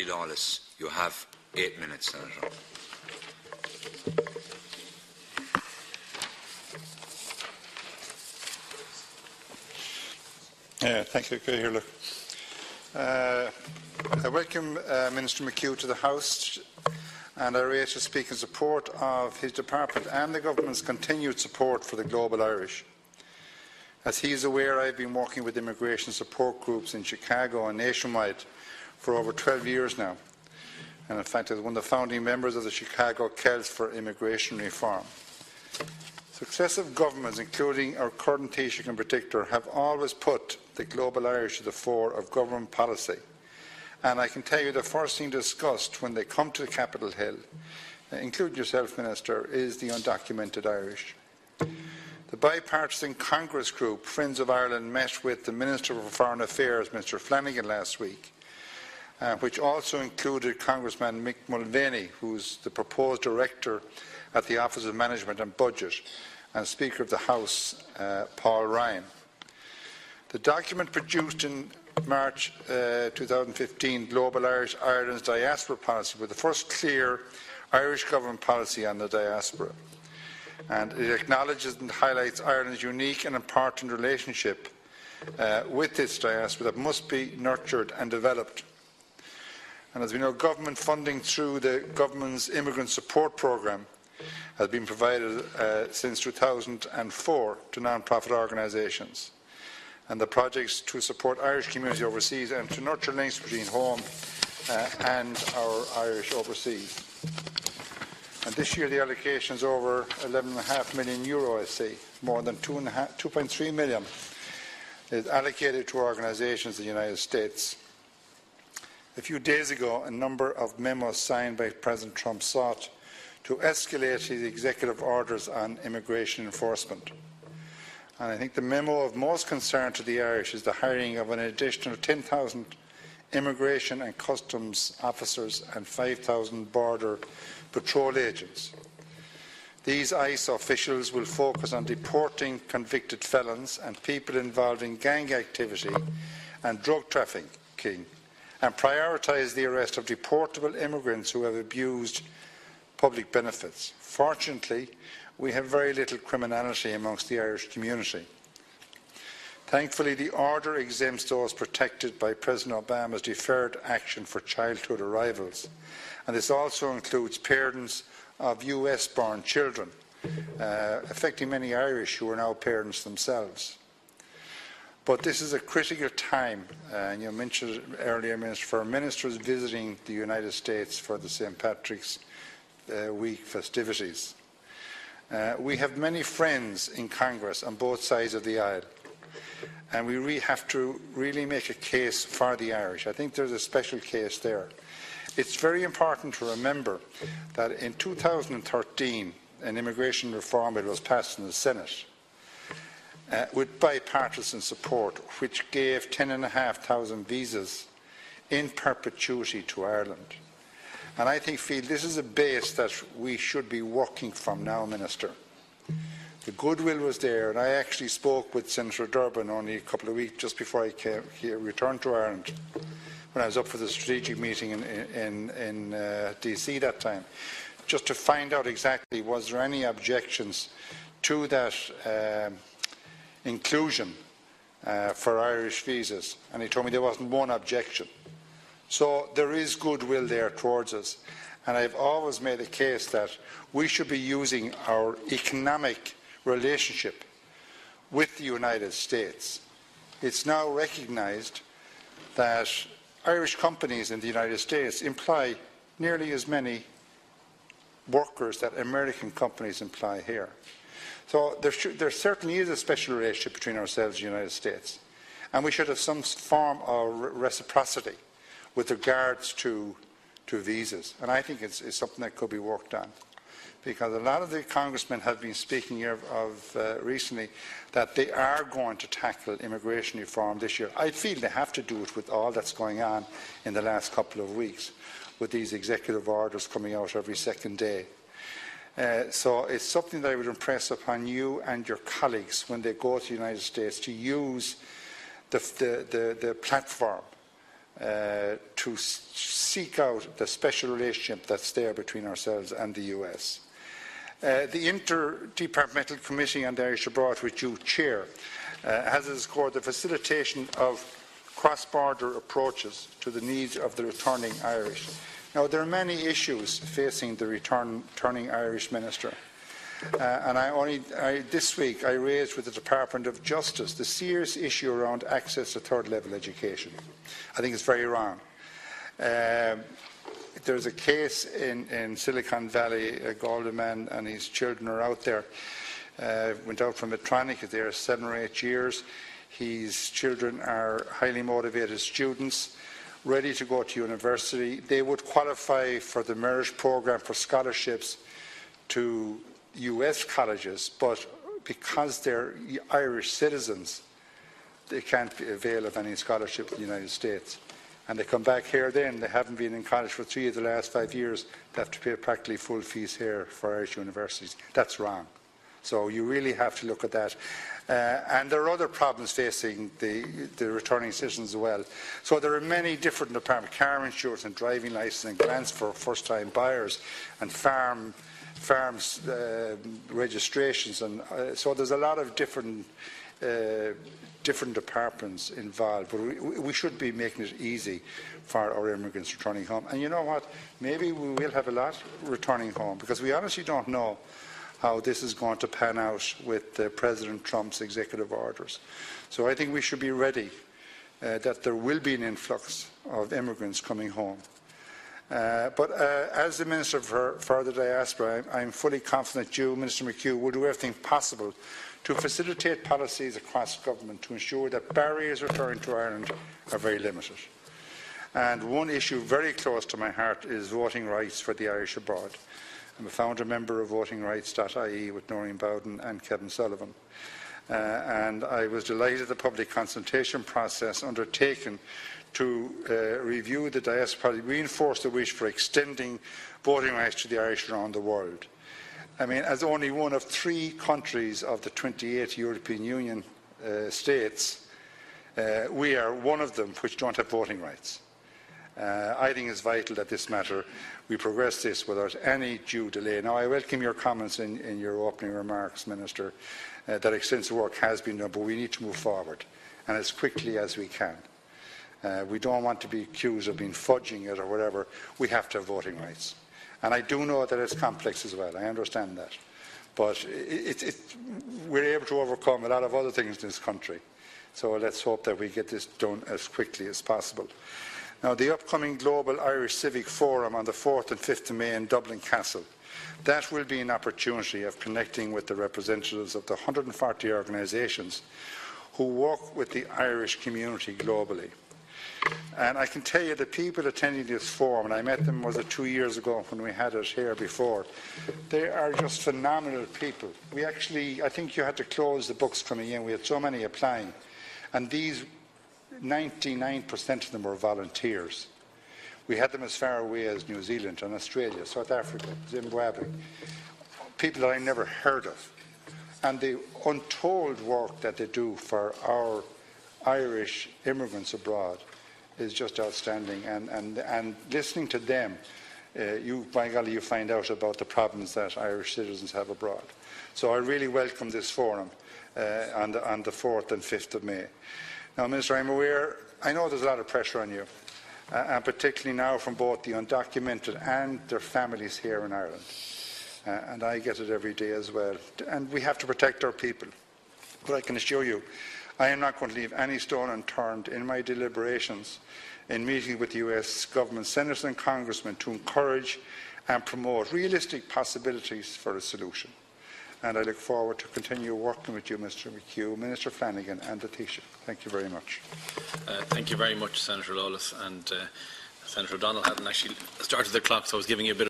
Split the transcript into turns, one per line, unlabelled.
Lawless, you have 8 minutes, Senator.
Thank you, Cahill. I welcome Minister McHugh to the House, and I rate to speak in support of his department and the government's continued support for the Global Irish. As he is aware, I have been working with immigration support groups in Chicago and nationwide for over 12 years now, and in fact as one of the founding members of the Chicago Celts for Immigration Reform. Successive governments, including our current Taoiseach in particular, have always put the Global Irish to the fore of government policy. And I can tell you the first thing discussed when they come to Capitol Hill, including yourself, Minister, is the undocumented Irish. The bipartisan Congress group, Friends of Ireland, met with the Minister for Foreign Affairs, Mr Flanagan, last week, which also included Congressman Mick Mulvaney, who is the proposed director at the Office of Management and Budget, and Speaker of the House, Paul Ryan. The document produced in March 2015, Global Irish Ireland's Diaspora Policy, was the first clear Irish government policy on the diaspora. And it acknowledges and highlights Ireland's unique and important relationship with its diaspora that must be nurtured and developed. And as we know, government funding through the government's immigrant support programme has been provided since 2004 to non-profit organisations. And the projects to support Irish community overseas and to nurture links between home and our Irish overseas. And this year the allocation is over €11.5 million, I see. More than 2.3 million is allocated to organisations in the United States. A few days ago, a number of memos signed by President Trump sought to escalate his executive orders on immigration enforcement. And I think the memo of most concern to the Irish is the hiring of an additional 10,000 immigration and customs officers and 5,000 border patrol agents. These ICE officials will focus on deporting convicted felons and people involved in gang activity and drug trafficking, and prioritise the arrest of deportable immigrants who have abused public benefits. Fortunately, we have very little criminality amongst the Irish community. Thankfully, the order exempts those protected by President Obama's deferred action for childhood arrivals, and this also includes parents of US-born children, affecting many Irish who are now parents themselves. But this is a critical time, and you mentioned earlier, Minister, for ministers visiting the United States for the St. Patrick's Week festivities. We have many friends in Congress on both sides of the aisle, and we have to really make a case for the Irish. I think there's a special case there. It's very important to remember that in 2013, an immigration reform bill was passed in the Senate with bipartisan support, which gave 10,500 visas in perpetuity to Ireland. And I feel this is a base that we should be working from now, Minister. The goodwill was there, and I actually spoke with Senator Durbin only a couple of weeks just before I returned to Ireland, when I was up for the strategic meeting in DC that time, just to find out exactly was there any objections to that inclusion for Irish visas, and he told me there wasn't one objection. So there is goodwill there towards us, and I've always made a case that we should be using our economic relationship with the United States. It's now recognised that Irish companies in the United States employ nearly as many workers that American companies employ here. So there certainly is a special relationship between ourselves and the United States, and we should have some form of reciprocity with regards to visas. And I think it's something that could be worked on, because a lot of the congressmen have been speaking of recently that they are going to tackle immigration reform this year. I feel they have to do it with all that's going on in the last couple of weeks, with these executive orders coming out every second day. So it's something that I would impress upon you and your colleagues when they go to the United States, to use the platform to seek out the special relationship that's there between ourselves and the US. The Interdepartmental Committee on the Irish Abroad, which you chair, has as its core the facilitation of cross-border approaches to the needs of the returning Irish. Now, there are many issues facing the returning Irish minister. This week I raised with the Department of Justice the serious issue around access to third-level education. I think it's very wrong. There's a case in Silicon Valley. A Galway man and his children are out there. Went out from Medtronic. They're 7 or 8 years. His children are highly motivated students, ready to go to university. They would qualify for the merit programme for scholarships to US colleges, but because they're Irish citizens, they can't avail of any scholarship in the United States. And they come back here then, they haven't been in college for 3 of the last 5 years, they have to pay practically full fees here for Irish universities. That's wrong. So you really have to look at that. And there are other problems facing the returning citizens as well. So there are many different departments, car insurance and driving licence and grants for first-time buyers and farms registrations, and so there's a lot of different departments involved, but we should be making it easy for our immigrants returning home. And you know what, maybe we will have a lot returning home, because we honestly don't know how this is going to pan out with President Trump's executive orders. So I think we should be ready that there will be an influx of immigrants coming home. But as the Minister for the Diaspora, I'm fully confident you, Minister McHugh, will do everything possible to facilitate policies across government to ensure that barriers returning to Ireland are very limited. And one issue very close to my heart is voting rights for the Irish abroad. I'm a founder member of votingrights.ie with Noreen Bowden and Kevin Sullivan. And I was delighted at the public consultation process undertaken to review the diaspora, reinforce the wish for extending voting rights to the Irish around the world. I mean, as only one of 3 countries of the 28 European Union states, we are one of them which don't have voting rights. I think it's vital that this matter, we progress this without any due delay. Now, I welcome your comments in your opening remarks, Minister, that extensive work has been done, but we need to move forward, and as quickly as we can. We don't want to be accused of being fudging it or whatever. We have to have voting rights. And I do know that it's complex as well. I understand that. But we're able to overcome a lot of other things in this country. So let's hope that we get this done as quickly as possible. Now, the upcoming Global Irish Civic Forum on the 4th and 5th of May in Dublin Castle, that will be an opportunity of connecting with the representatives of the 140 organisations who work with the Irish community globally. And I can tell you the people attending this forum, and I met them, was it 2 years ago when we had it here before, they are just phenomenal people. We actually, I think you had to close the books coming in. We had so many applying. And these 99% of them were volunteers. We had them as far away as New Zealand and Australia, South Africa, Zimbabwe, people that I never heard of. And the untold work that they do for our Irish immigrants abroad is just outstanding. And listening to them, by golly, you find out about the problems that Irish citizens have abroad. So I really welcome this forum on the 4th and 5th of May. Now, Minister, I'm aware, I know there's a lot of pressure on you, and particularly now from both the undocumented and their families here in Ireland. And I get it every day as well. And we have to protect our people. But I can assure you, I am not going to leave any stone unturned in my deliberations in meeting with the US government, senators and congressmen to encourage and promote realistic possibilities for a solution. And I look forward to continue working with you, Mr McHugh, Minister Flanagan and the Taoiseach. Thank you very much.
Thank you very much, Senator Lawless. And Senator O'Donnell hadn't actually started the clock, so I was giving you a bit